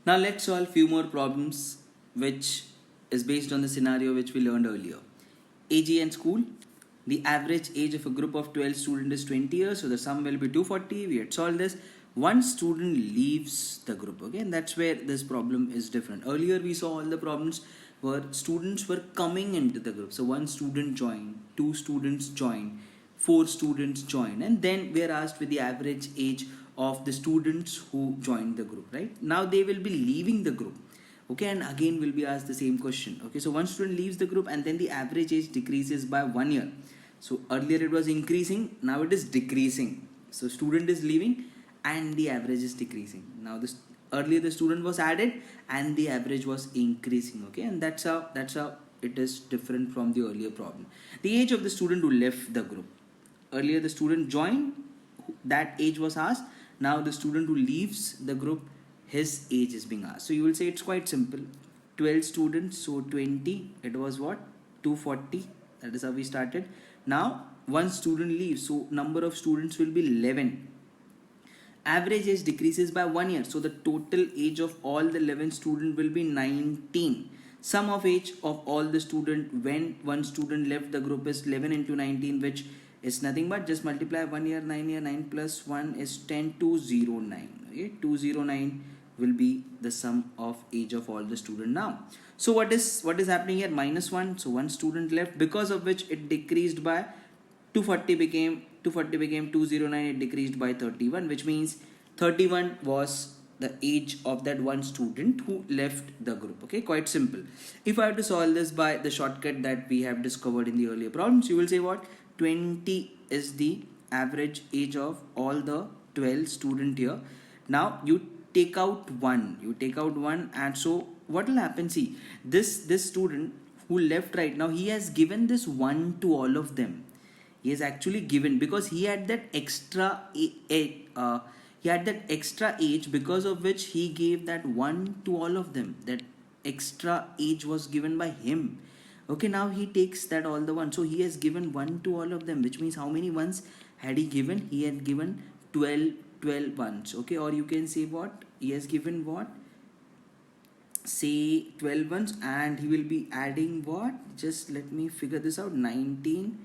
Now let's solve few more problems which is based on the scenario which we learned earlier. AG and school. The average age of a group of 12 students is 20 years, so the sum will be 240. We had solved this. One student leaves the group, okay, and that's where this problem is different. Earlier we saw all the problems where students were coming into the group. So one student joined, two students joined, four students joined, and then we are asked with the average age of the students who joined the group, right? Now they will be leaving the group. Okay, and again we'll be asked the same question. Okay, so one student leaves the group and then the average age decreases by 1 year. So earlier it was increasing, now it is decreasing. So student is leaving and the average is decreasing. Now this earlier the student was added and the average was increasing. Okay, and that's how it is different from the earlier problem. The age of the student who left the group. Earlier the student joined, that age was asked. Now the student who leaves the group, his age is being asked. So you will say it's quite simple. 12 students, so 20, it was what? 240. That is how we started. Now one student leaves, so number of students will be 11. Average age decreases by 1 year, so the total age of all the 11 students will be 19. Sum of age of all the student when one student left the group is 11 into 19, which is nothing but just multiply 1 year, 9 plus 1 is 10, 209. Okay, 209 will be the sum of age of all the student now. So what is happening here? -1. So one student left, because of which it decreased by 240 became 209. It decreased by 31, which means 31 was the age of that one student who left the group. Okay, quite simple. If I have to solve this by the shortcut that we have discovered in the earlier problems, you will say what? 20 is the average age of all the 12 student here. Now you take out one, and so what will happen? See, this student who left right now, he has given this 1 to all of them. He has actually given, because he had that extra age, because of which he gave that 1 to all of them. That extra age was given by him. Okay, now he takes that all the one. So he has given 1 to all of them, which means how many ones had he given? He had given 12 ones. Okay, or you can say what? He has given what? Say 12 ones, and he will be adding what? Just let me figure this out. 19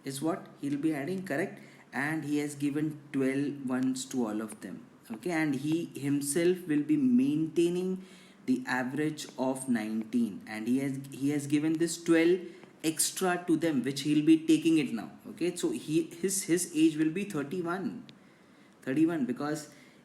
is what he'll be adding, correct? And he has given 12 ones to all of them. Okay, and he himself will be maintaining the average of 19, and he has given this 12 extra to them, which he'll be taking it now. Okay, so his age will be 31, because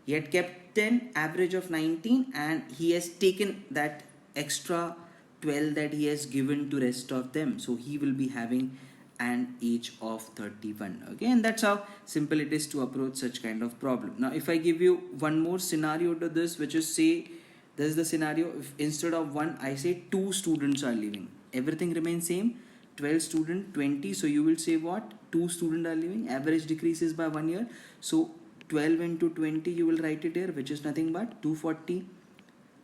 he had kept 10, average of 19, and he has taken that extra 12 that he has given to rest of them. So he will be having an age of 31. Okay, and that's how simple it is to approach such kind of problem. Now if I give you one more scenario to this, which is, say this is the scenario, if instead of 1 I say 2 students are leaving, everything remains same. 12 student, 20, so you will say what? 2 students are leaving, average decreases by 1 year, so 12 into 20 you will write it here, which is nothing but 240.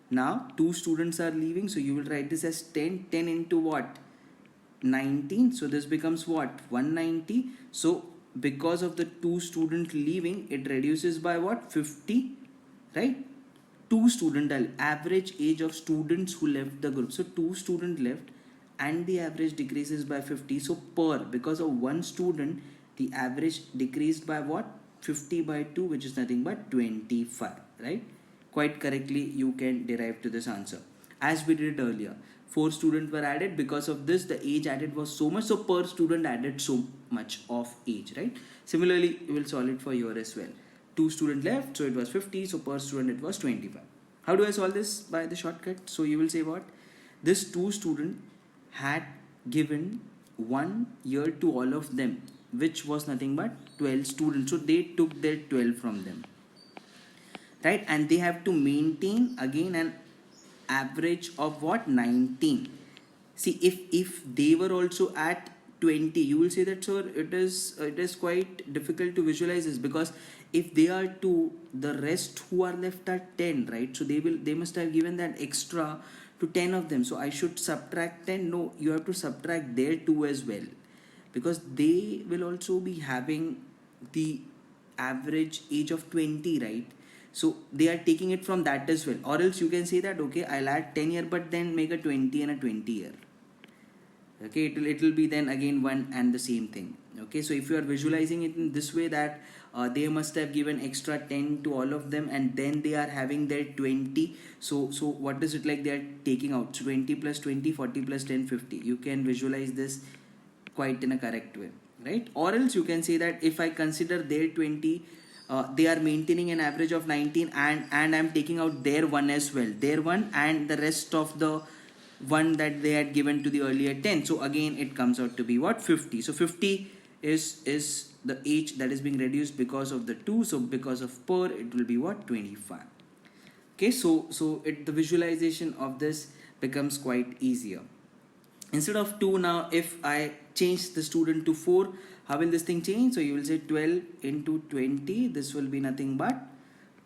Now 2 students are leaving, so you will write this as 10 into what? 19, so this becomes what? 190. So because of the 2 students leaving, it reduces by what? 50, right? 2 student, average age of students who left the group. So 2 students left and the average decreases by 50. So because of 1 student, the average decreased by what? 50 by 2, which is nothing but 25, right? Quite correctly you can derive to this answer. As we did earlier, 4 students were added. Because of this, the age added was so much, so per student added so much of age, right? Similarly, you will solve it for here as well. 2 students left, so it was 50, so per student it was 25. How do I solve this by the shortcut? So you will say what? This 2 student had given 1 year to all of them, which was nothing but 12 students. So they took their 12 from them, right? And they have to maintain again an average of what? 19. See, if they were also at 20, you will say that, sir, it is quite difficult to visualize this, because if they are 2, the rest who are left are 10, right? So they must have given that extra to 10 of them. So I should subtract 10. No, you have to subtract their 2 as well, because they will also be having the average age of 20, right? So they are taking it from that as well. Or else you can say that, okay, I'll add 10 year but then make a 20 and a 20 year. Okay, it will be then again one and the same thing. Okay, so if you are visualizing it in this way, that they must have given extra 10 to all of them and then they are having their 20. So what is it like they are taking out? 20 plus 20, 40 plus 10, 50. You can visualize this quite in a correct way, right? Or else you can say that if I consider their 20, they are maintaining an average of 19 and I'm taking out their one as well, their one and the rest of the one that they had given to the earlier 10. So again it comes out to be what? 50. So 50 is the age that is being reduced because of the 2. So because of per, it will be what? 25. Okay, so the visualization of this becomes quite easier. Instead of 2, now if I change the student to 4, how will this thing change? So you will say 12 into 20, this will be nothing but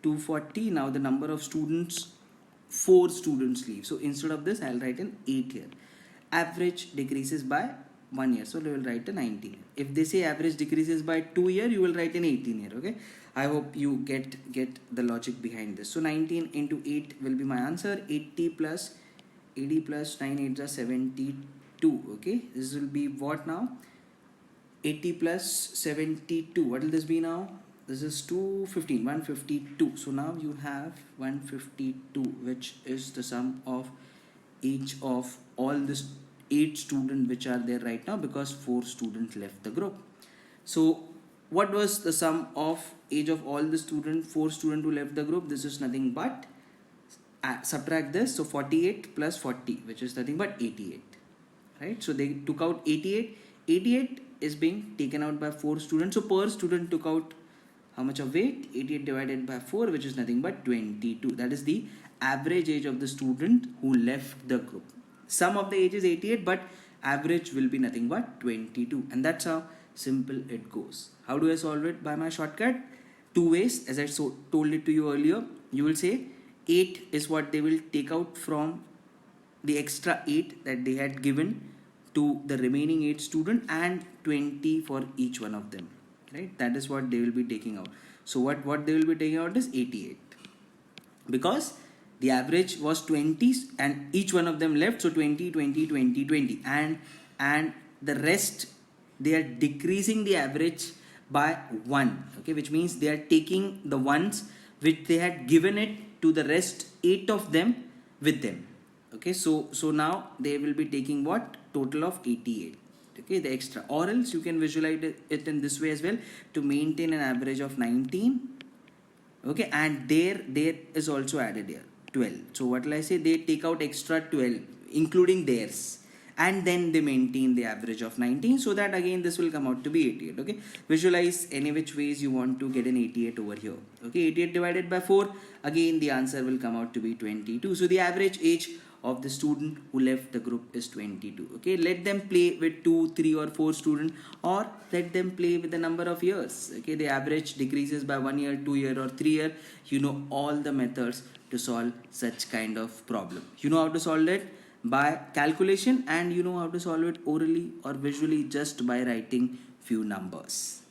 240. Now the number of students, 4 students leave. So instead of this, I'll write an 8 here. Average decreases by 1 year. So we will write a 19. If they say average decreases by 2 year, you will write an 18 year. Okay. I hope you get the logic behind this. So 19 into 8 will be my answer. 80 plus 9 8 is 72. Okay. This will be what now? 80 plus 72. What will this be now? This is 215, 152. So now you have 152, which is the sum of age of all this 8 students which are there right now, because 4 students left the group. So what was the sum of age of all the students, 4 students who left the group? This is nothing but subtract this. So 48 plus 40, which is nothing but 88, right? So they took out 88. 88 is being taken out by 4 students. So per student took out how much of weight? 88 divided by 4, which is nothing but 22. That is the average age of the student who left the group. Sum of the age is 88, but average will be nothing but 22. And that's how simple it goes. How do I solve it? By my shortcut. 2 ways. As I told it to you earlier, you will say 8 is what they will take out from the extra 8 that they had given to the remaining 8 students, and 20 for each one of them, right? That is what they will be taking out. So what they will be taking out is 88, because the average was 20 and each one of them left. So 20 20 20 20, and the rest they are decreasing the average by 1. Okay, which means they are taking the ones which they had given it to the rest 8 of them with them. Okay, so now they will be taking what? Total of 88. Okay, the extra. Or else you can visualize it in this way as well, to maintain an average of 19. Okay, and there is also added here 12. So what will I say? They take out extra 12 including theirs, and then they maintain the average of 19, so that again this will come out to be 88. Okay, visualize any which ways you want to get an 88 over here. Okay, 88 divided by 4, again the answer will come out to be 22. So the average age of the student who left the group is 22. Okay, let them play with 2, 3 or 4 students, or let them play with the number of years. Okay, the average decreases by 1 year, 2 year or 3 year. You know all the methods to solve such kind of problem. You know how to solve it by calculation, and you know how to solve it orally or visually just by writing few numbers.